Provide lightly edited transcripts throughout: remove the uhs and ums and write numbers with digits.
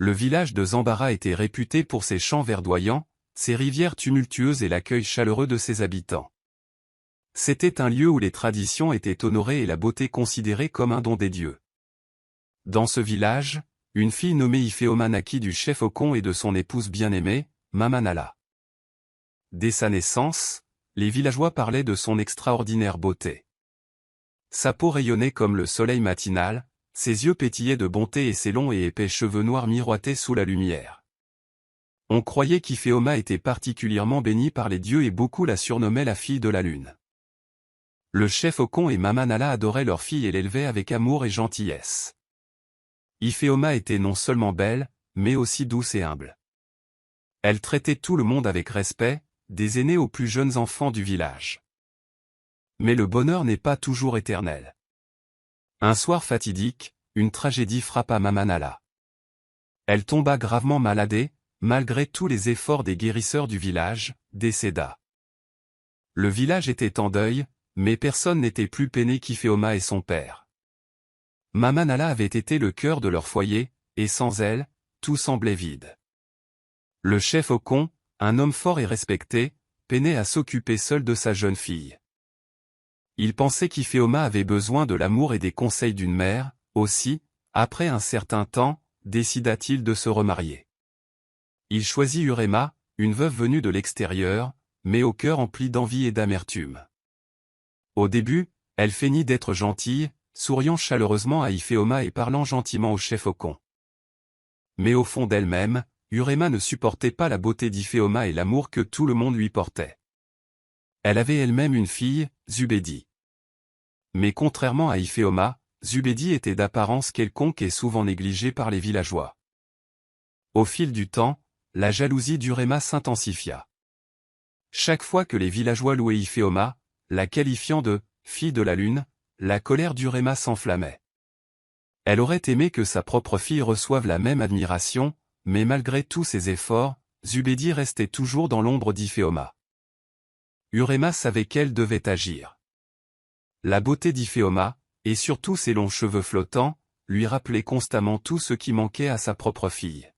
Le village de Zambara était réputé pour ses champs verdoyants, ses rivières tumultueuses et l'accueil chaleureux de ses habitants. C'était un lieu où les traditions étaient honorées et la beauté considérée comme un don des dieux. Dans ce village, une fille nommée Ifeoma naquit du chef Okon et de son épouse bien-aimée, Mamanala. Dès sa naissance, les villageois parlaient de son extraordinaire beauté. Sa peau rayonnait comme le soleil matinal, ses yeux pétillaient de bonté et ses longs et épais cheveux noirs miroitaient sous la lumière. On croyait qu'Ifeoma était particulièrement bénie par les dieux et beaucoup la surnommaient la fille de la lune. Le chef Okon et Mamanala adoraient leur fille et l'élevaient avec amour et gentillesse. Ifeoma était non seulement belle, mais aussi douce et humble. Elle traitait tout le monde avec respect, des aînés aux plus jeunes enfants du village. Mais le bonheur n'est pas toujours éternel. Un soir fatidique, une tragédie frappa Mamanala. Elle tomba gravement malade et, malgré tous les efforts des guérisseurs du village, décéda. Le village était en deuil, mais personne n'était plus peiné qu'Ifeoma et son père. Mamanala avait été le cœur de leur foyer, et sans elle, tout semblait vide. Le chef Okon, un homme fort et respecté, peinait à s'occuper seul de sa jeune fille. Il pensait qu'Ifeoma avait besoin de l'amour et des conseils d'une mère, aussi, après un certain temps, décida-t-il de se remarier. Il choisit Urema, une veuve venue de l'extérieur, mais au cœur empli d'envie et d'amertume. Au début, elle feignit d'être gentille, souriant chaleureusement à Ifeoma et parlant gentiment au chef Okon. Mais au fond d'elle-même, Urema ne supportait pas la beauté d'Ifeoma et l'amour que tout le monde lui portait. Elle avait elle-même une fille, Zubedi. Mais contrairement à Ifeoma, Zubedi était d'apparence quelconque et souvent négligée par les villageois. Au fil du temps, la jalousie d'Urema s'intensifia. Chaque fois que les villageois louaient Ifeoma, la qualifiant de « fille de la lune », la colère d'Urema s'enflammait. Elle aurait aimé que sa propre fille reçoive la même admiration, mais malgré tous ses efforts, Zubedi restait toujours dans l'ombre d'Ifeoma. Urema savait qu'elle devait agir. La beauté d'Ifeoma, et surtout ses longs cheveux flottants, lui rappelait constamment tout ce qui manquait à sa propre fille.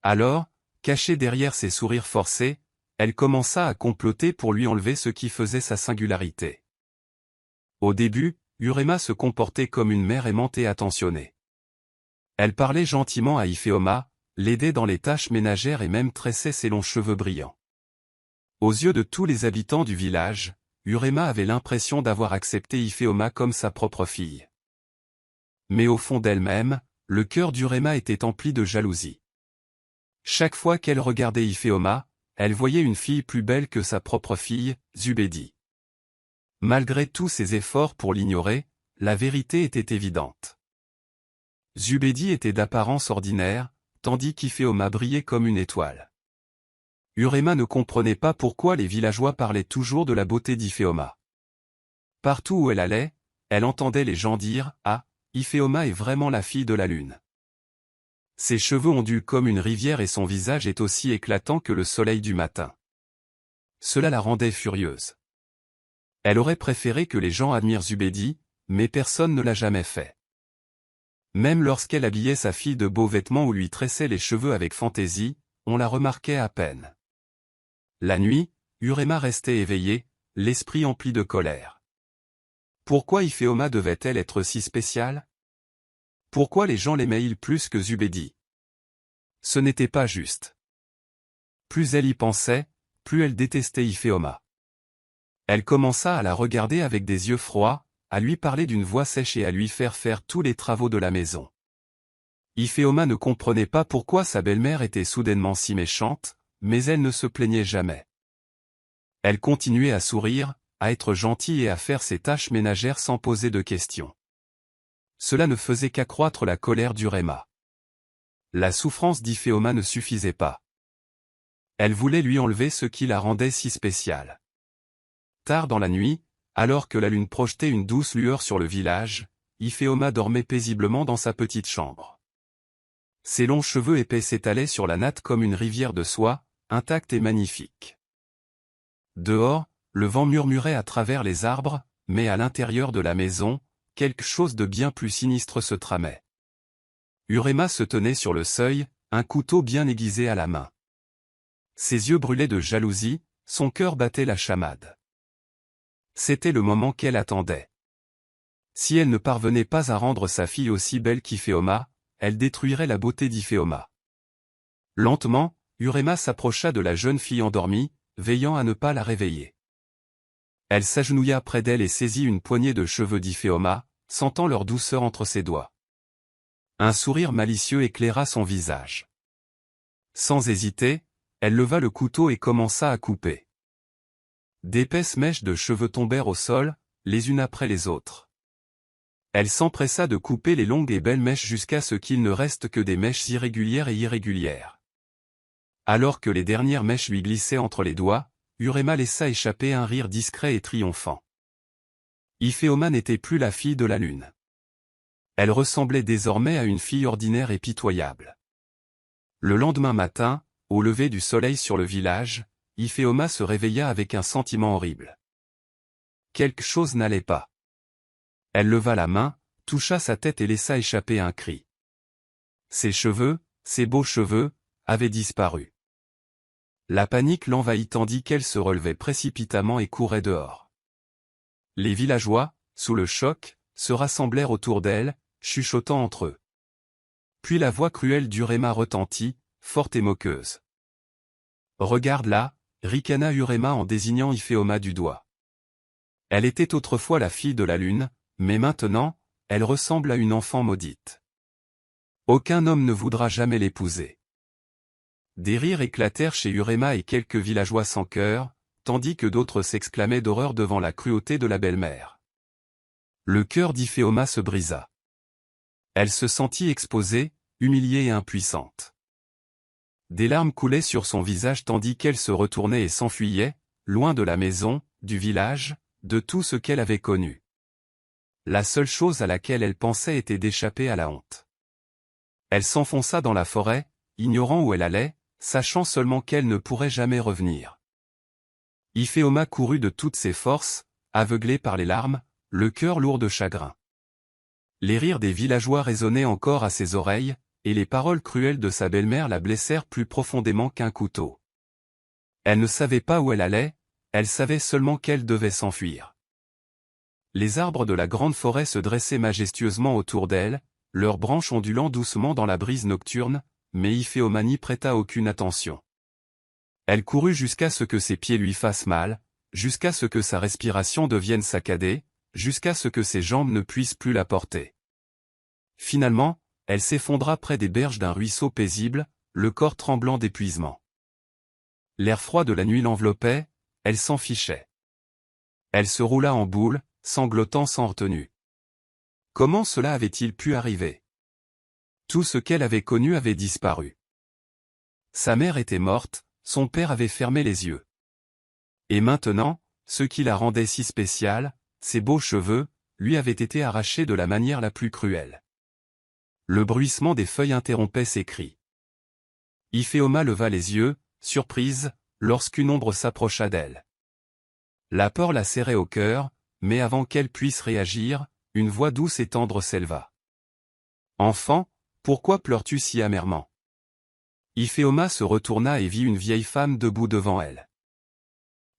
Alors, cachée derrière ses sourires forcés, elle commença à comploter pour lui enlever ce qui faisait sa singularité. Au début, Urema se comportait comme une mère aimante et attentionnée. Elle parlait gentiment à Ifeoma, l'aidait dans les tâches ménagères et même tressait ses longs cheveux brillants. Aux yeux de tous les habitants du village, Urema avait l'impression d'avoir accepté Ifeoma comme sa propre fille. Mais au fond d'elle-même, le cœur d'Urema était empli de jalousie. Chaque fois qu'elle regardait Ifeoma, elle voyait une fille plus belle que sa propre fille, Zubedi. Malgré tous ses efforts pour l'ignorer, la vérité était évidente. Zubedi était d'apparence ordinaire, tandis qu'Ifeoma brillait comme une étoile. Urema ne comprenait pas pourquoi les villageois parlaient toujours de la beauté d'Ifeoma. Partout où elle allait, elle entendait les gens dire « Ah, Ifeoma est vraiment la fille de la lune. » Ses cheveux ondulent comme une rivière et son visage est aussi éclatant que le soleil du matin. Cela la rendait furieuse. Elle aurait préféré que les gens admirent Zubedi, mais personne ne l'a jamais fait. Même lorsqu'elle habillait sa fille de beaux vêtements ou lui tressait les cheveux avec fantaisie, on la remarquait à peine. La nuit, Urema restait éveillée, l'esprit empli de colère. Pourquoi Ifeoma devait-elle être si spéciale? Pourquoi les gens l'aimaient-ils plus que Zubedi? Ce n'était pas juste. Plus elle y pensait, plus elle détestait Ifeoma. Elle commença à la regarder avec des yeux froids, à lui parler d'une voix sèche et à lui faire tous les travaux de la maison. Ifeoma ne comprenait pas pourquoi sa belle-mère était soudainement si méchante, mais elle ne se plaignait jamais. Elle continuait à sourire, à être gentille et à faire ses tâches ménagères sans poser de questions. Cela ne faisait qu'accroître la colère d'Urema. La souffrance d'Ifeoma ne suffisait pas. Elle voulait lui enlever ce qui la rendait si spéciale. Tard dans la nuit, alors que la lune projetait une douce lueur sur le village, Ifeoma dormait paisiblement dans sa petite chambre. Ses longs cheveux épais s'étalaient sur la natte comme une rivière de soie, intacte et magnifique. Dehors, le vent murmurait à travers les arbres, mais à l'intérieur de la maison, quelque chose de bien plus sinistre se tramait. Urema se tenait sur le seuil, un couteau bien aiguisé à la main. Ses yeux brûlaient de jalousie, son cœur battait la chamade. C'était le moment qu'elle attendait. Si elle ne parvenait pas à rendre sa fille aussi belle qu'Iphéoma, elle détruirait la beauté d'Iphéoma. Lentement, Urema s'approcha de la jeune fille endormie, veillant à ne pas la réveiller. Elle s'agenouilla près d'elle et saisit une poignée de cheveux d'Iphéoma, sentant leur douceur entre ses doigts. Un sourire malicieux éclaira son visage. Sans hésiter, elle leva le couteau et commença à couper. D'épaisses mèches de cheveux tombèrent au sol, les unes après les autres. Elle s'empressa de couper les longues et belles mèches jusqu'à ce qu'il ne reste que des mèches irrégulières et irrégulières. Alors que les dernières mèches lui glissaient entre les doigts, Urema laissa échapper un rire discret et triomphant. Iphéoma n'était plus la fille de la lune. Elle ressemblait désormais à une fille ordinaire et pitoyable. Le lendemain matin, au lever du soleil sur le village, Iphéoma se réveilla avec un sentiment horrible. Quelque chose n'allait pas. Elle leva la main, toucha sa tête et laissa échapper un cri. Ses cheveux, ses beaux cheveux, avaient disparu. La panique l'envahit tandis qu'elle se relevait précipitamment et courait dehors. Les villageois, sous le choc, se rassemblèrent autour d'elle, chuchotant entre eux. Puis la voix cruelle d'Urema retentit, forte et moqueuse. « Regarde là » ricana Urema en désignant Iphéoma du doigt. Elle était autrefois la fille de la lune, mais maintenant, elle ressemble à une enfant maudite. Aucun homme ne voudra jamais l'épouser. Des rires éclatèrent chez Urema et quelques villageois sans cœur, tandis que d'autres s'exclamaient d'horreur devant la cruauté de la belle-mère. Le cœur d'Iphéoma se brisa. Elle se sentit exposée, humiliée et impuissante. Des larmes coulaient sur son visage tandis qu'elle se retournait et s'enfuyait, loin de la maison, du village, de tout ce qu'elle avait connu. La seule chose à laquelle elle pensait était d'échapper à la honte. Elle s'enfonça dans la forêt, ignorant où elle allait, sachant seulement qu'elle ne pourrait jamais revenir. Iphéoma courut de toutes ses forces, aveuglée par les larmes, le cœur lourd de chagrin. Les rires des villageois résonnaient encore à ses oreilles, et les paroles cruelles de sa belle-mère la blessèrent plus profondément qu'un couteau. Elle ne savait pas où elle allait, elle savait seulement qu'elle devait s'enfuir. Les arbres de la grande forêt se dressaient majestueusement autour d'elle, leurs branches ondulant doucement dans la brise nocturne, mais Iphéoma n'y prêta aucune attention. Elle courut jusqu'à ce que ses pieds lui fassent mal, jusqu'à ce que sa respiration devienne saccadée, jusqu'à ce que ses jambes ne puissent plus la porter. Finalement, elle s'effondra près des berges d'un ruisseau paisible, le corps tremblant d'épuisement. L'air froid de la nuit l'enveloppait, elle s'en fichait. Elle se roula en boule, sanglotant sans retenue. Comment cela avait-il pu arriver? Tout ce qu'elle avait connu avait disparu. Sa mère était morte, son père avait fermé les yeux. Et maintenant, ce qui la rendait si spéciale, ses beaux cheveux, lui avaient été arrachés de la manière la plus cruelle. Le bruissement des feuilles interrompait ses cris. Iphéoma leva les yeux, surprise, lorsqu'une ombre s'approcha d'elle. La peur la serrait au cœur, mais avant qu'elle puisse réagir, une voix douce et tendre s'éleva. « Enfant, pourquoi pleures-tu si amèrement » Iphéoma se retourna et vit une vieille femme debout devant elle.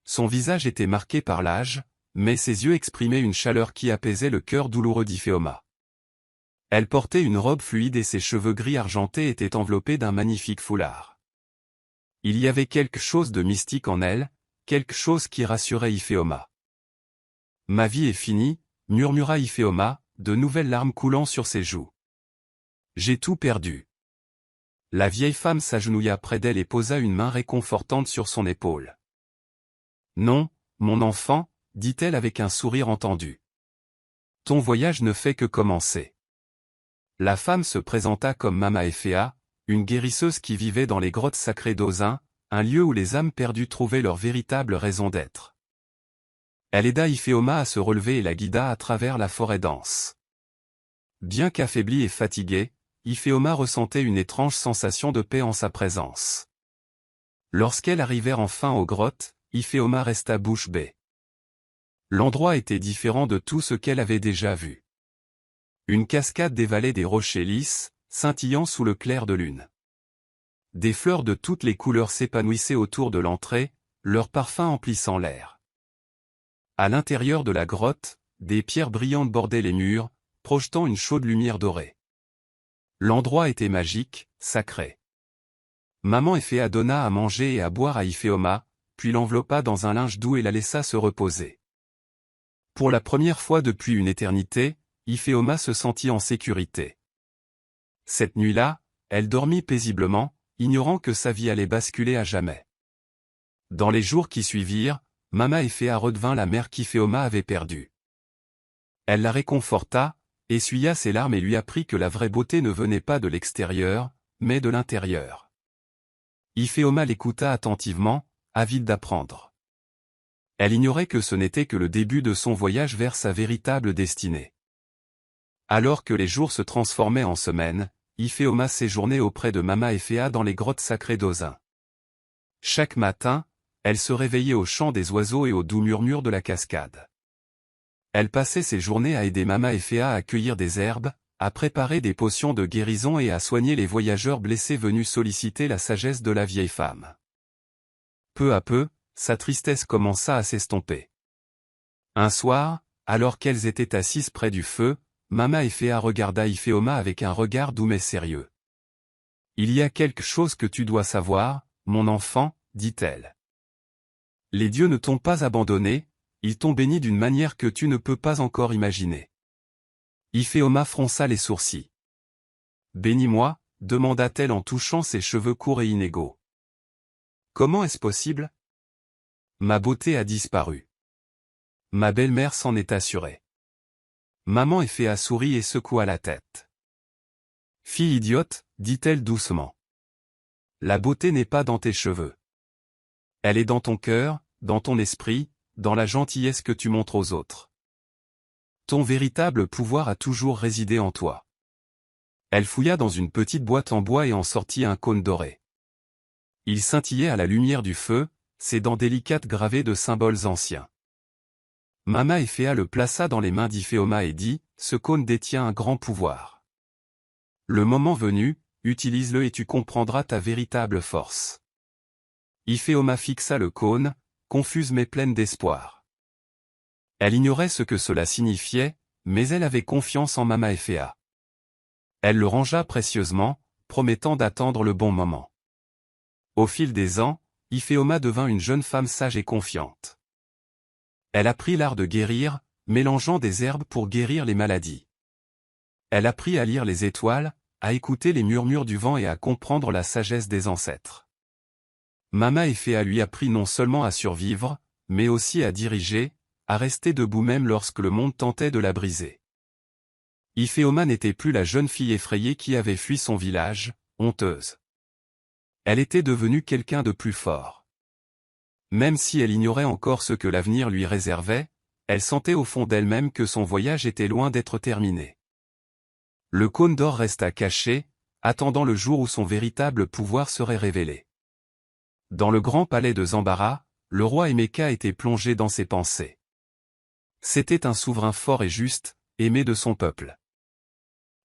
Son visage était marqué par l'âge, mais ses yeux exprimaient une chaleur qui apaisait le cœur douloureux d'Iphéoma. Elle portait une robe fluide et ses cheveux gris argentés étaient enveloppés d'un magnifique foulard. Il y avait quelque chose de mystique en elle, quelque chose qui rassurait Iphéoma. « Ma vie est finie » murmura Iphéoma, de nouvelles larmes coulant sur ses joues. « J'ai tout perdu. » La vieille femme s'agenouilla près d'elle et posa une main réconfortante sur son épaule. « Non, mon enfant, » dit-elle avec un sourire entendu. « Ton voyage ne fait que commencer. » La femme se présenta comme Mama Ephéa, une guérisseuse qui vivait dans les grottes sacrées d'Ozin, un lieu où les âmes perdues trouvaient leur véritable raison d'être. Elle aida Iphéoma à se relever et la guida à travers la forêt dense. Bien qu'affaiblie et fatiguée, Iphéoma ressentait une étrange sensation de paix en sa présence. Lorsqu'elles arrivèrent enfin aux grottes, Iphéoma resta bouche bée. L'endroit était différent de tout ce qu'elle avait déjà vu. Une cascade dévalait des rochers lisses, scintillant sous le clair de lune. Des fleurs de toutes les couleurs s'épanouissaient autour de l'entrée, leur parfum emplissant l'air. À l'intérieur de la grotte, des pierres brillantes bordaient les murs, projetant une chaude lumière dorée. L'endroit était magique, sacré. Maman Éphéa donna à manger et à boire à Iphéoma, puis l'enveloppa dans un linge doux et la laissa se reposer. Pour la première fois depuis une éternité, Iphéoma se sentit en sécurité. Cette nuit-là, elle dormit paisiblement, ignorant que sa vie allait basculer à jamais. Dans les jours qui suivirent, Mama Éphéa redevint la mère qu'Iphéoma avait perdue. Elle la réconforta, essuya ses larmes et lui apprit que la vraie beauté ne venait pas de l'extérieur, mais de l'intérieur. Iphéoma l'écouta attentivement, avide d'apprendre. Elle ignorait que ce n'était que le début de son voyage vers sa véritable destinée. Alors que les jours se transformaient en semaines, Iphéoma séjournait auprès de Mama Éphéa dans les grottes sacrées d'Ozin. Chaque matin, elle se réveillait au chant des oiseaux et au doux murmure de la cascade. Elle passait ses journées à aider Mama Éphéa à cueillir des herbes, à préparer des potions de guérison et à soigner les voyageurs blessés venus solliciter la sagesse de la vieille femme. Peu à peu, sa tristesse commença à s'estomper. Un soir, alors qu'elles étaient assises près du feu, Mama Éphéa regarda Iphéoma avec un regard doux mais sérieux. « Il y a quelque chose que tu dois savoir, mon enfant, dit-elle. Les dieux ne t'ont pas abandonné, ils t'ont béni d'une manière que tu ne peux pas encore imaginer. » Iphéoma fronça les sourcils. « Bénis-moi, demanda-t-elle en touchant ses cheveux courts et inégaux. « Comment est-ce possible ? Ma beauté a disparu. Ma belle-mère s'en est assurée. » Maman Éphéa sourit et secoua la tête. « Fille idiote, dit-elle doucement. La beauté n'est pas dans tes cheveux. Elle est dans ton cœur, dans ton esprit, dans la gentillesse que tu montres aux autres. Ton véritable pouvoir a toujours résidé en toi. » Elle fouilla dans une petite boîte en bois et en sortit un cône doré. Il scintillait à la lumière du feu, ses dents délicates gravées de symboles anciens. Mama Éphéa le plaça dans les mains d'Iphéoma et dit, « Ce cône détient un grand pouvoir. Le moment venu, utilise-le et tu comprendras ta véritable force. » Iphéoma fixa le cône, confuse mais pleine d'espoir. Elle ignorait ce que cela signifiait, mais elle avait confiance en Mama Éphéa. Elle le rangea précieusement, promettant d'attendre le bon moment. Au fil des ans, Iphéoma devint une jeune femme sage et confiante. Elle apprit l'art de guérir, mélangeant des herbes pour guérir les maladies. Elle apprit à lire les étoiles, à écouter les murmures du vent et à comprendre la sagesse des ancêtres. Mama Éphéa lui apprit non seulement à survivre, mais aussi à diriger, à rester debout même lorsque le monde tentait de la briser. Iphéoma n'était plus la jeune fille effrayée qui avait fui son village, honteuse. Elle était devenue quelqu'un de plus fort. Même si elle ignorait encore ce que l'avenir lui réservait, elle sentait au fond d'elle-même que son voyage était loin d'être terminé. Le cône d'or resta caché, attendant le jour où son véritable pouvoir serait révélé. Dans le grand palais de Zambara, le roi Emeka était plongé dans ses pensées. C'était un souverain fort et juste, aimé de son peuple.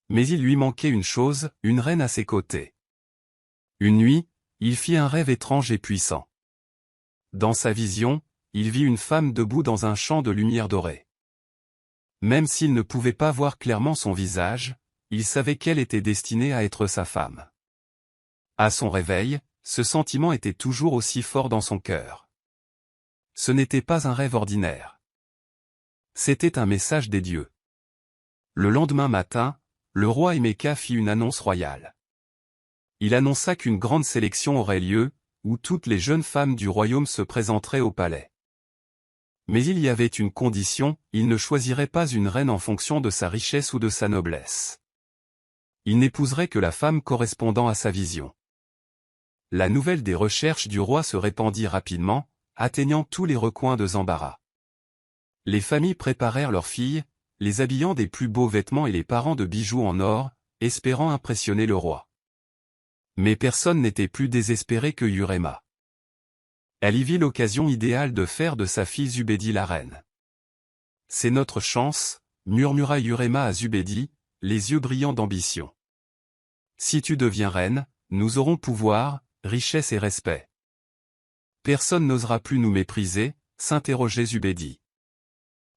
Mais il lui manquait une chose, une reine à ses côtés. Une nuit, il fit un rêve étrange et puissant. Dans sa vision, il vit une femme debout dans un champ de lumière dorée. Même s'il ne pouvait pas voir clairement son visage, il savait qu'elle était destinée à être sa femme. À son réveil, ce sentiment était toujours aussi fort dans son cœur. Ce n'était pas un rêve ordinaire. C'était un message des dieux. Le lendemain matin, le roi Emeka fit une annonce royale. Il annonça qu'une grande sélection aurait lieu, où toutes les jeunes femmes du royaume se présenteraient au palais. Mais il y avait une condition, il ne choisirait pas une reine en fonction de sa richesse ou de sa noblesse. Il n'épouserait que la femme correspondant à sa vision. La nouvelle des recherches du roi se répandit rapidement, atteignant tous les recoins de Zambara. Les familles préparèrent leurs filles, les habillant des plus beaux vêtements et les parant de bijoux en or, espérant impressionner le roi. Mais personne n'était plus désespéré que Yurema. Elle y vit l'occasion idéale de faire de sa fille Zubedi la reine. « C'est notre chance », murmura Yurema à Zubedi, les yeux brillants d'ambition. Si tu deviens reine, nous aurons pouvoir, richesse et respect. Personne n'osera plus nous mépriser, s'interrogeait Zubedi.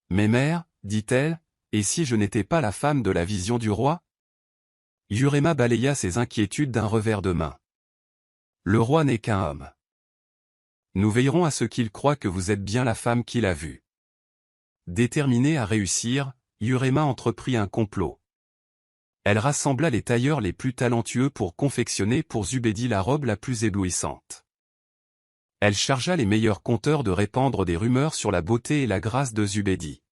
Mais mère, dit-elle, et si je n'étais pas la femme de la vision du roi? Yurema balaya ses inquiétudes d'un revers de main. Le roi n'est qu'un homme. Nous veillerons à ce qu'il croie que vous êtes bien la femme qu'il a vue. Déterminée à réussir, Yurema entreprit un complot. Elle rassembla les tailleurs les plus talentueux pour confectionner pour Zubedi la robe la plus éblouissante. Elle chargea les meilleurs conteurs de répandre des rumeurs sur la beauté et la grâce de Zubedi.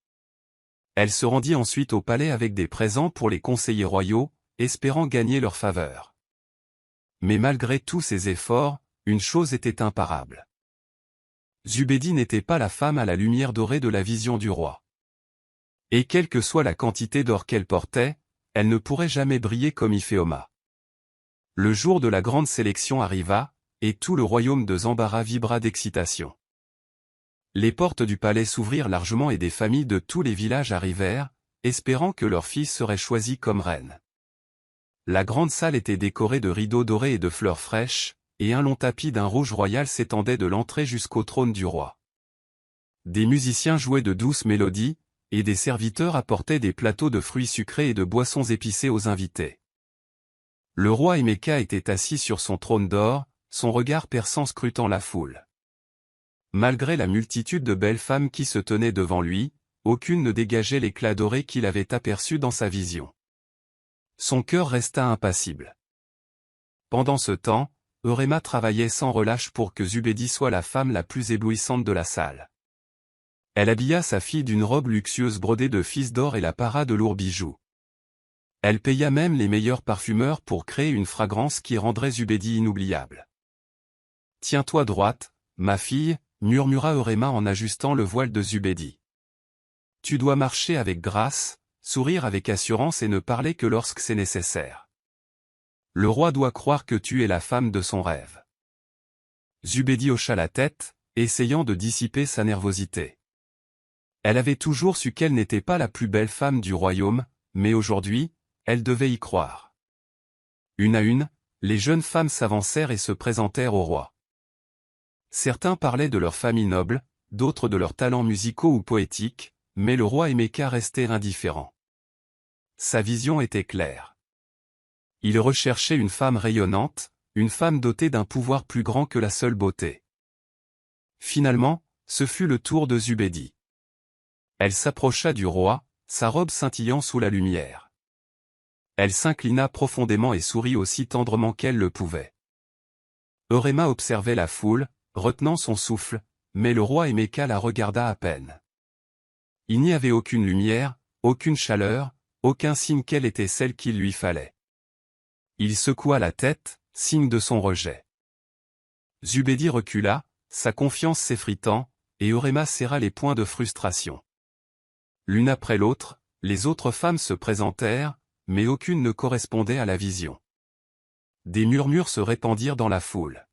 Elle se rendit ensuite au palais avec des présents pour les conseillers royaux, espérant gagner leur faveur. Mais malgré tous ses efforts, une chose était imparable. Zubedi n'était pas la femme à la lumière dorée de la vision du roi. Et quelle que soit la quantité d'or qu'elle portait, elle ne pourrait jamais briller comme Ifeoma. Le jour de la grande sélection arriva, et tout le royaume de Zambara vibra d'excitation. Les portes du palais s'ouvrirent largement et des familles de tous les villages arrivèrent, espérant que leur fille serait choisie comme reine. La grande salle était décorée de rideaux dorés et de fleurs fraîches, et un long tapis d'un rouge royal s'étendait de l'entrée jusqu'au trône du roi. Des musiciens jouaient de douces mélodies, et des serviteurs apportaient des plateaux de fruits sucrés et de boissons épicées aux invités. Le roi Emeka était assis sur son trône d'or, son regard perçant scrutant la foule. Malgré la multitude de belles femmes qui se tenaient devant lui, aucune ne dégageait l'éclat doré qu'il avait aperçu dans sa vision. Son cœur resta impassible. Pendant ce temps, Eurema travaillait sans relâche pour que Zubedi soit la femme la plus éblouissante de la salle. Elle habilla sa fille d'une robe luxueuse brodée de fils d'or et la para de lourds bijoux. Elle paya même les meilleurs parfumeurs pour créer une fragrance qui rendrait Zubedi inoubliable. « Tiens-toi droite, ma fille », murmura Eurema en ajustant le voile de Zubedi. « Tu dois marcher avec grâce, sourire avec assurance et ne parler que lorsque c'est nécessaire. Le roi doit croire que tu es la femme de son rêve. » Zubedi hocha la tête, essayant de dissiper sa nervosité. Elle avait toujours su qu'elle n'était pas la plus belle femme du royaume, mais aujourd'hui, elle devait y croire. Une à une, les jeunes femmes s'avancèrent et se présentèrent au roi. Certains parlaient de leur famille noble, d'autres de leurs talents musicaux ou poétiques, mais le roi Emeka restait indifférent. Sa vision était claire. Il recherchait une femme rayonnante, une femme dotée d'un pouvoir plus grand que la seule beauté. Finalement, ce fut le tour de Zubedi. Elle s'approcha du roi, sa robe scintillant sous la lumière. Elle s'inclina profondément et sourit aussi tendrement qu'elle le pouvait. Eurema observait la foule, retenant son souffle, mais le roi Emeka la regarda à peine. Il n'y avait aucune lumière, aucune chaleur, aucun signe qu'elle était celle qu'il lui fallait. Il secoua la tête, signe de son rejet. Zubedi recula, sa confiance s'effritant, et Eurema serra les poings de frustration. L'une après l'autre, les autres femmes se présentèrent, mais aucune ne correspondait à la vision. Des murmures se répandirent dans la foule.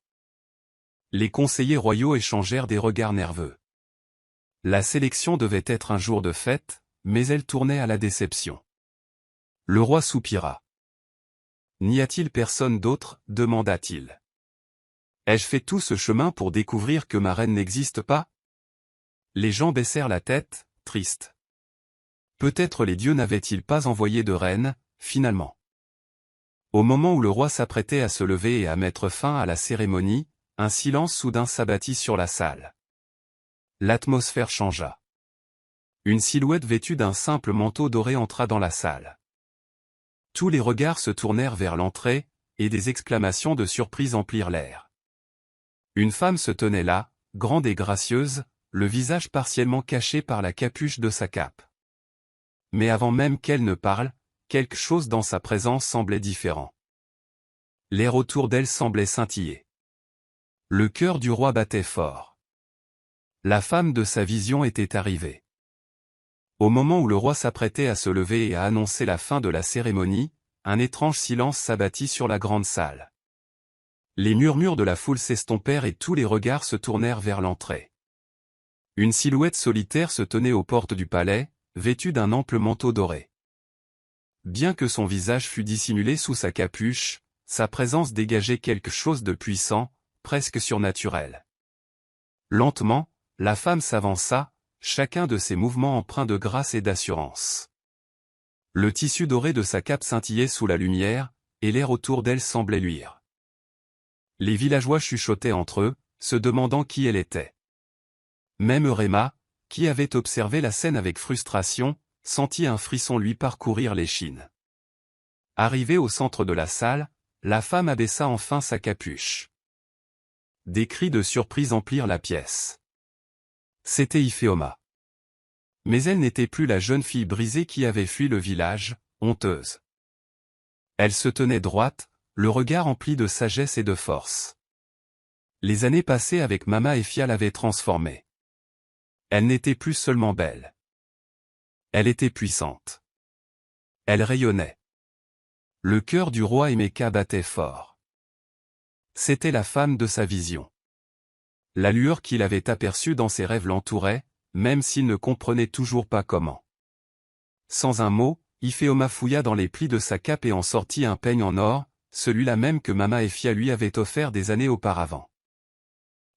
Les conseillers royaux échangèrent des regards nerveux. La sélection devait être un jour de fête, mais elle tournait à la déception. Le roi soupira. « N'y a-t-il personne d'autre ?» demanda-t-il. « Ai-je fait tout ce chemin pour découvrir que ma reine n'existe pas ?» Les gens baissèrent la tête, tristes. Peut-être les dieux n'avaient-ils pas envoyé de reine, finalement. Au moment où le roi s'apprêtait à se lever et à mettre fin à la cérémonie, un silence soudain s'abattit sur la salle. L'atmosphère changea. Une silhouette vêtue d'un simple manteau doré entra dans la salle. Tous les regards se tournèrent vers l'entrée, et des exclamations de surprise emplirent l'air. Une femme se tenait là, grande et gracieuse, le visage partiellement caché par la capuche de sa cape. Mais avant même qu'elle ne parle, quelque chose dans sa présence semblait différent. L'air autour d'elle semblait scintiller. Le cœur du roi battait fort. La femme de sa vision était arrivée. Au moment où le roi s'apprêtait à se lever et à annoncer la fin de la cérémonie, un étrange silence s'abattit sur la grande salle. Les murmures de la foule s'estompèrent et tous les regards se tournèrent vers l'entrée. Une silhouette solitaire se tenait aux portes du palais, vêtue d'un ample manteau doré. Bien que son visage fût dissimulé sous sa capuche, sa présence dégageait quelque chose de puissant, presque surnaturel. Lentement, la femme s'avança, chacun de ses mouvements empreints de grâce et d'assurance. Le tissu doré de sa cape scintillait sous la lumière, et l'air autour d'elle semblait luire. Les villageois chuchotaient entre eux, se demandant qui elle était. Même Euréma, qui avait observé la scène avec frustration, sentit un frisson lui parcourir l'échine. Arrivée au centre de la salle, la femme abaissa enfin sa capuche. Des cris de surprise emplirent la pièce. C'était Iphéoma. Mais elle n'était plus la jeune fille brisée qui avait fui le village, honteuse. Elle se tenait droite, le regard empli de sagesse et de force. Les années passées avec Mama Ephia l'avaient transformée. Elle n'était plus seulement belle. Elle était puissante. Elle rayonnait. Le cœur du roi Emeka battait fort. C'était la femme de sa vision. La lueur qu'il avait aperçue dans ses rêves l'entourait, même s'il ne comprenait toujours pas comment. Sans un mot, Iphéoma fouilla dans les plis de sa cape et en sortit un peigne en or, celui-là même que Mama Ephia lui avait offert des années auparavant.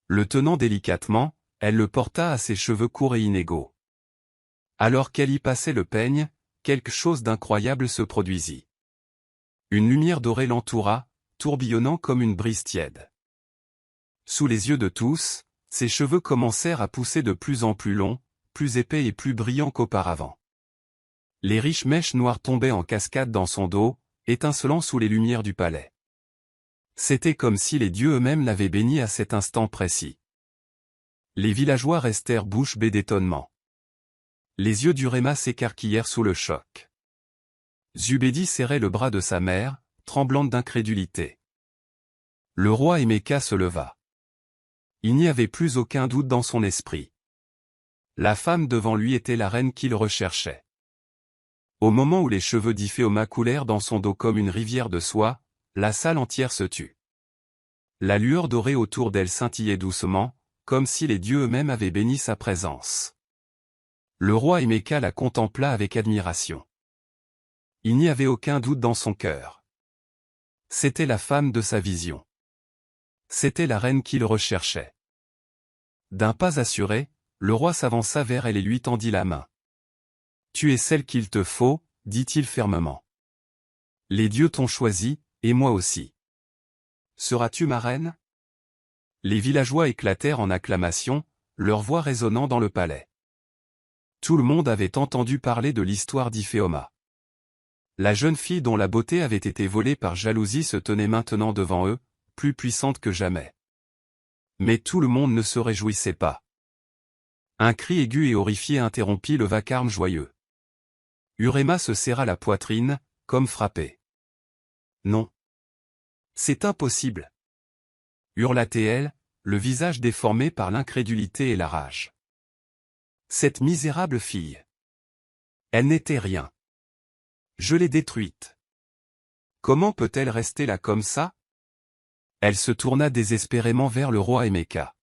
Le tenant délicatement, elle le porta à ses cheveux courts et inégaux. Alors qu'elle y passait le peigne, quelque chose d'incroyable se produisit. Une lumière dorée l'entoura, tourbillonnant comme une brise tiède. Sous les yeux de tous, ses cheveux commencèrent à pousser de plus en plus longs, plus épais et plus brillants qu'auparavant. Les riches mèches noires tombaient en cascade dans son dos, étincelant sous les lumières du palais. C'était comme si les dieux eux-mêmes l'avaient bénie à cet instant précis. Les villageois restèrent bouche bée d'étonnement. Les yeux d'Uréma s'écarquillèrent sous le choc. Zubedi serrait le bras de sa mère, tremblante d'incrédulité. Le roi Emeka se leva. Il n'y avait plus aucun doute dans son esprit. La femme devant lui était la reine qu'il recherchait. Au moment où les cheveux d'Iphéoma coulèrent dans son dos comme une rivière de soie, la salle entière se tut. La lueur dorée autour d'elle scintillait doucement, comme si les dieux eux-mêmes avaient béni sa présence. Le roi Emeka la contempla avec admiration. Il n'y avait aucun doute dans son cœur. C'était la femme de sa vision. C'était la reine qu'il recherchait. D'un pas assuré, le roi s'avança vers elle et lui tendit la main. « Tu es celle qu'il te faut, dit-il fermement. Les dieux t'ont choisi, et moi aussi. Seras-tu ma reine ?» Les villageois éclatèrent en acclamations, leur voix résonnant dans le palais. Tout le monde avait entendu parler de l'histoire d'Iphéoma. La jeune fille dont la beauté avait été volée par jalousie se tenait maintenant devant eux, plus puissante que jamais. Mais tout le monde ne se réjouissait pas. Un cri aigu et horrifié interrompit le vacarme joyeux. Uréma se serra la poitrine, comme frappée. « Non. C'est impossible !» hurla-t-elle, le visage déformé par l'incrédulité et la rage. Cette misérable fille. Elle n'était rien. Je l'ai détruite. Comment peut-elle rester là comme ça? Elle se tourna désespérément vers le roi Emeka.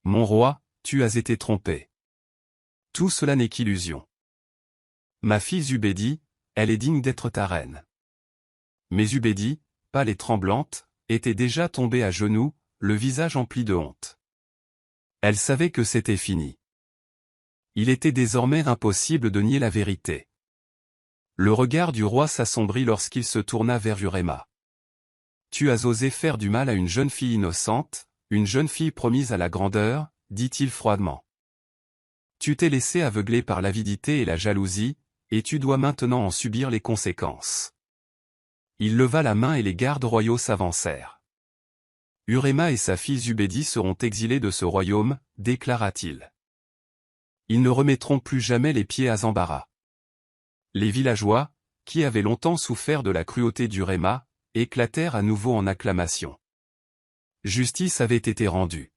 Mon roi, tu as été trompé. Tout cela n'est qu'illusion. Ma fille Zubedi, elle est digne d'être ta reine. Mais Zubedi, pâle et tremblante, était déjà tombée à genoux, le visage empli de honte. Elle savait que c'était fini. Il était désormais impossible de nier la vérité. Le regard du roi s'assombrit lorsqu'il se tourna vers Uréma. Tu as osé faire du mal à une jeune fille innocente, une jeune fille promise à la grandeur, dit-il froidement. Tu t'es laissé aveugler par l'avidité et la jalousie, et tu dois maintenant en subir les conséquences. Il leva la main et les gardes royaux s'avancèrent. Uréma et sa fille Zubedi seront exilés de ce royaume, déclara-t-il. Ils ne remettront plus jamais les pieds à Zambara. Les villageois, qui avaient longtemps souffert de la cruauté d'Uréma, éclatèrent à nouveau en acclamations. Justice avait été rendue.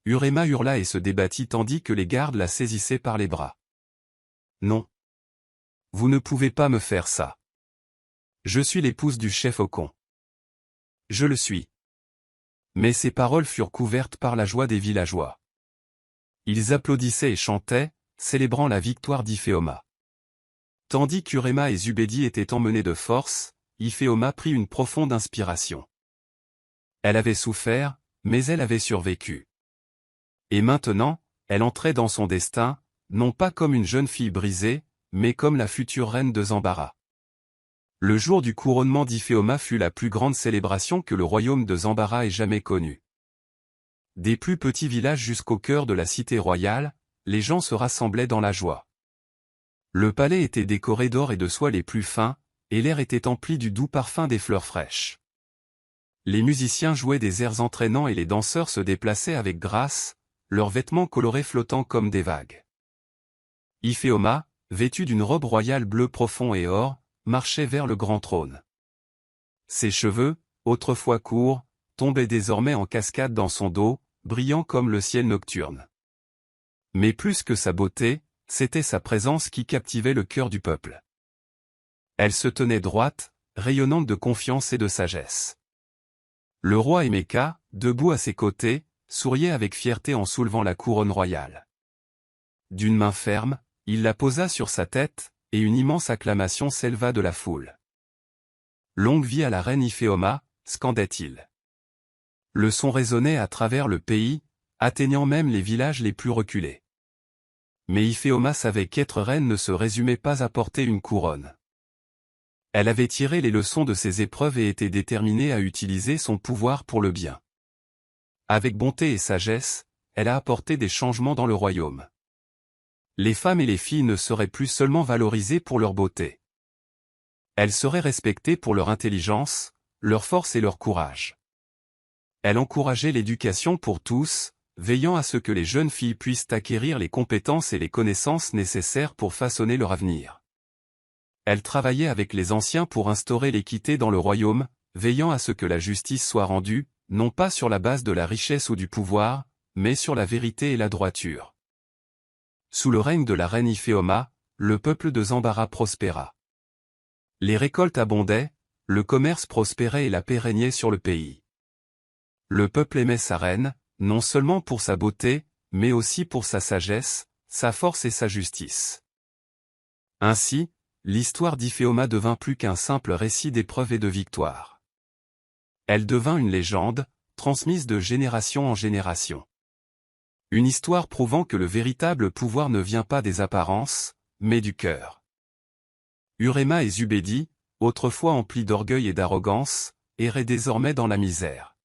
Uréma hurla et se débattit tandis que les gardes la saisissaient par les bras. Non. Vous ne pouvez pas me faire ça. Je suis l'épouse du chef Ocon. Je le suis. Mais ces paroles furent couvertes par la joie des villageois. Ils applaudissaient et chantaient, célébrant la victoire d'Iphéoma. Tandis qu'Uréma et Zubedi étaient emmenés de force, Iphéoma prit une profonde inspiration. Elle avait souffert, mais elle avait survécu. Et maintenant, elle entrait dans son destin, non pas comme une jeune fille brisée, mais comme la future reine de Zambara. Le jour du couronnement d'Iphéoma fut la plus grande célébration que le royaume de Zambara ait jamais connue. Des plus petits villages jusqu'au cœur de la cité royale, les gens se rassemblaient dans la joie. Le palais était décoré d'or et de soie les plus fins, et l'air était empli du doux parfum des fleurs fraîches. Les musiciens jouaient des airs entraînants et les danseurs se déplaçaient avec grâce, leurs vêtements colorés flottant comme des vagues. Iphéoma, vêtue d'une robe royale bleu profond et or, marchait vers le grand trône. Ses cheveux, autrefois courts, tombaient désormais en cascade dans son dos, brillant comme le ciel nocturne. Mais plus que sa beauté, c'était sa présence qui captivait le cœur du peuple. Elle se tenait droite, rayonnante de confiance et de sagesse. Le roi Emeka, debout à ses côtés, souriait avec fierté en soulevant la couronne royale. D'une main ferme, il la posa sur sa tête, et une immense acclamation s'éleva de la foule. « Longue vie à la reine Iphéoma » scandait-il. Le son résonnait à travers le pays, atteignant même les villages les plus reculés. Mais Iphéoma savait qu'être reine ne se résumait pas à porter une couronne. Elle avait tiré les leçons de ses épreuves et était déterminée à utiliser son pouvoir pour le bien. Avec bonté et sagesse, elle a apporté des changements dans le royaume. Les femmes et les filles ne seraient plus seulement valorisées pour leur beauté. Elles seraient respectées pour leur intelligence, leur force et leur courage. Elle encourageait l'éducation pour tous, veillant à ce que les jeunes filles puissent acquérir les compétences et les connaissances nécessaires pour façonner leur avenir. Elle travaillait avec les anciens pour instaurer l'équité dans le royaume, veillant à ce que la justice soit rendue, non pas sur la base de la richesse ou du pouvoir, mais sur la vérité et la droiture. Sous le règne de la reine Iphéoma, le peuple de Zambara prospéra. Les récoltes abondaient, le commerce prospérait et la paix régnait sur le pays. Le peuple aimait sa reine, non seulement pour sa beauté, mais aussi pour sa sagesse, sa force et sa justice. Ainsi, l'histoire d'Iphéoma devint plus qu'un simple récit d'épreuves et de victoires. Elle devint une légende, transmise de génération en génération. Une histoire prouvant que le véritable pouvoir ne vient pas des apparences, mais du cœur. Uréma et Zubedi, autrefois emplis d'orgueil et d'arrogance, erraient désormais dans la misère.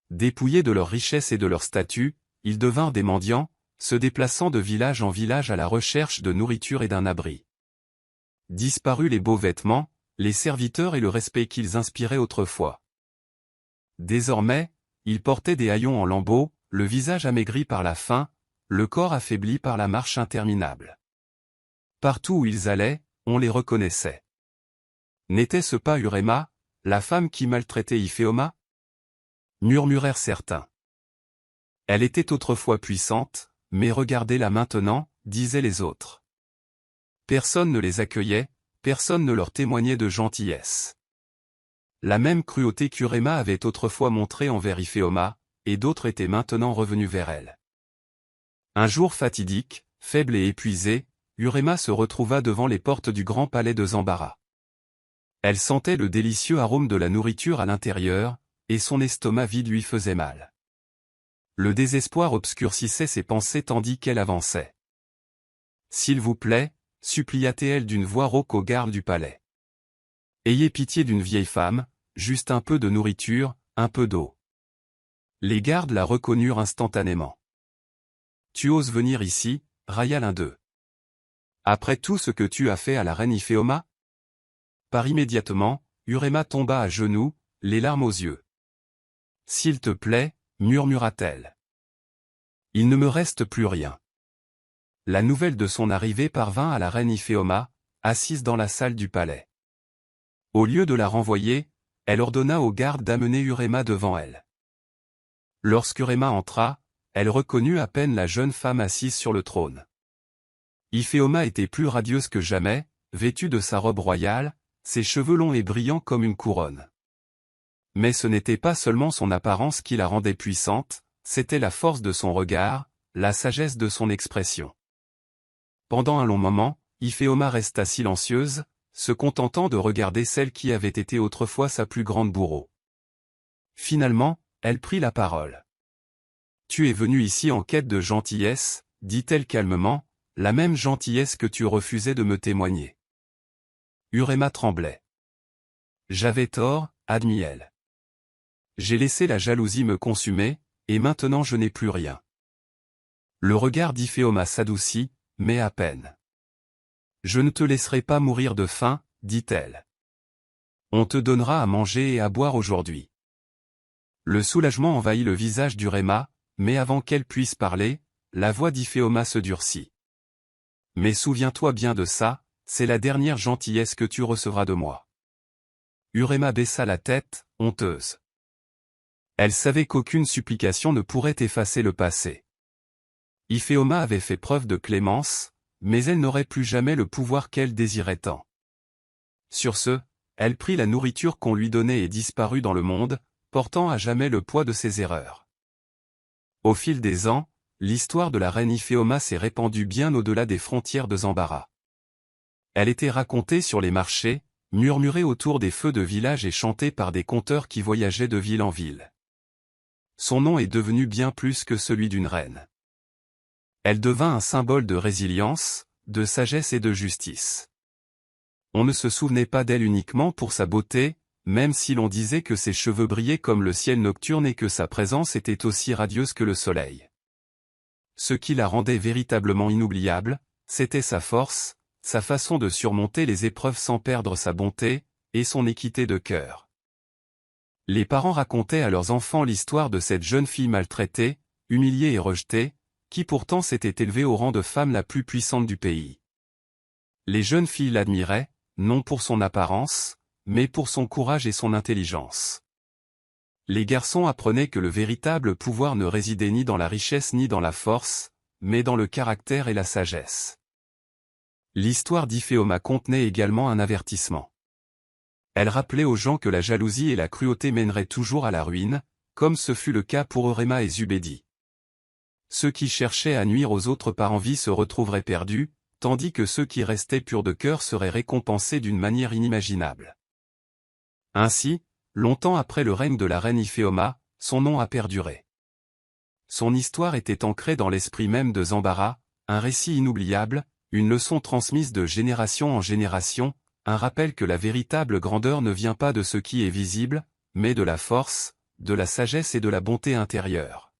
Dépouillés de leur richesse et de leur statut, ils devinrent des mendiants, se déplaçant de village en village à la recherche de nourriture et d'un abri. Disparus les beaux vêtements, les serviteurs et le respect qu'ils inspiraient autrefois. Désormais, ils portaient des haillons en lambeaux, le visage amaigri par la faim, le corps affaibli par la marche interminable. Partout où ils allaient, on les reconnaissait. N'était-ce pas Uréma, la femme qui maltraitait Iphéoma? Murmurèrent certains. Elle était autrefois puissante, mais regardez-la maintenant, disaient les autres. Personne ne les accueillait, personne ne leur témoignait de gentillesse. La même cruauté qu'Uréma avait autrefois montrée envers Iphéoma, et d'autres étaient maintenant revenus vers elle. Un jour fatidique, faible et épuisée, Uréma se retrouva devant les portes du grand palais de Zambara. Elle sentait le délicieux arôme de la nourriture à l'intérieur, et son estomac vide lui faisait mal. Le désespoir obscurcissait ses pensées tandis qu'elle avançait. « S'il vous plaît » supplia-t-elle d'une voix rauque aux gardes du palais. « Ayez pitié d'une vieille femme, juste un peu de nourriture, un peu d'eau. » Les gardes la reconnurent instantanément. « Tu oses venir ici » railla l'un d'eux. « Après tout ce que tu as fait à la reine Iphéoma » Par immédiatement, Uréma tomba à genoux, les larmes aux yeux. « S'il te plaît » murmura-t-elle. « Il ne me reste plus rien. » La nouvelle de son arrivée parvint à la reine Iphéoma, assise dans la salle du palais. Au lieu de la renvoyer, elle ordonna aux gardes d'amener Uréma devant elle. Lorsqu'Uréma entra, elle reconnut à peine la jeune femme assise sur le trône. Iphéoma était plus radieuse que jamais, vêtue de sa robe royale, ses cheveux longs et brillants comme une couronne. Mais ce n'était pas seulement son apparence qui la rendait puissante, c'était la force de son regard, la sagesse de son expression. Pendant un long moment, Iphéoma resta silencieuse, se contentant de regarder celle qui avait été autrefois sa plus grande bourreau. Finalement, elle prit la parole. « Tu es venu ici en quête de gentillesse, dit-elle calmement, la même gentillesse que tu refusais de me témoigner. » Urema tremblait. « J'avais tort, admit-elle. J'ai laissé la jalousie me consumer, et maintenant je n'ai plus rien. » Le regard d'Iphéoma s'adoucit, mais à peine. « Je ne te laisserai pas mourir de faim, dit-elle. On te donnera à manger et à boire aujourd'hui. » Le soulagement envahit le visage d'Urema, mais avant qu'elle puisse parler, la voix d'Iphéoma se durcit. « Mais souviens-toi bien de ça, c'est la dernière gentillesse que tu recevras de moi. » Urema baissa la tête, honteuse. Elle savait qu'aucune supplication ne pourrait effacer le passé. Iphéoma avait fait preuve de clémence, mais elle n'aurait plus jamais le pouvoir qu'elle désirait tant. Sur ce, elle prit la nourriture qu'on lui donnait et disparut dans le monde, portant à jamais le poids de ses erreurs. Au fil des ans, l'histoire de la reine Iphéoma s'est répandue bien au-delà des frontières de Zambara. Elle était racontée sur les marchés, murmurée autour des feux de village et chantée par des conteurs qui voyageaient de ville en ville. Son nom est devenu bien plus que celui d'une reine. Elle devint un symbole de résilience, de sagesse et de justice. On ne se souvenait pas d'elle uniquement pour sa beauté, même si l'on disait que ses cheveux brillaient comme le ciel nocturne et que sa présence était aussi radieuse que le soleil. Ce qui la rendait véritablement inoubliable, c'était sa force, sa façon de surmonter les épreuves sans perdre sa bonté, et son équité de cœur. Les parents racontaient à leurs enfants l'histoire de cette jeune fille maltraitée, humiliée et rejetée, qui pourtant s'était élevée au rang de femme la plus puissante du pays. Les jeunes filles l'admiraient, non pour son apparence, mais pour son courage et son intelligence. Les garçons apprenaient que le véritable pouvoir ne résidait ni dans la richesse ni dans la force, mais dans le caractère et la sagesse. L'histoire d'Iphéoma contenait également un avertissement. Elle rappelait aux gens que la jalousie et la cruauté mèneraient toujours à la ruine, comme ce fut le cas pour Urema et Zubedi. Ceux qui cherchaient à nuire aux autres par envie se retrouveraient perdus, tandis que ceux qui restaient purs de cœur seraient récompensés d'une manière inimaginable. Ainsi, longtemps après le règne de la reine Iphéoma, son nom a perduré. Son histoire était ancrée dans l'esprit même de Zambara, un récit inoubliable, une leçon transmise de génération en génération, un rappel que la véritable grandeur ne vient pas de ce qui est visible, mais de la force, de la sagesse et de la bonté intérieure.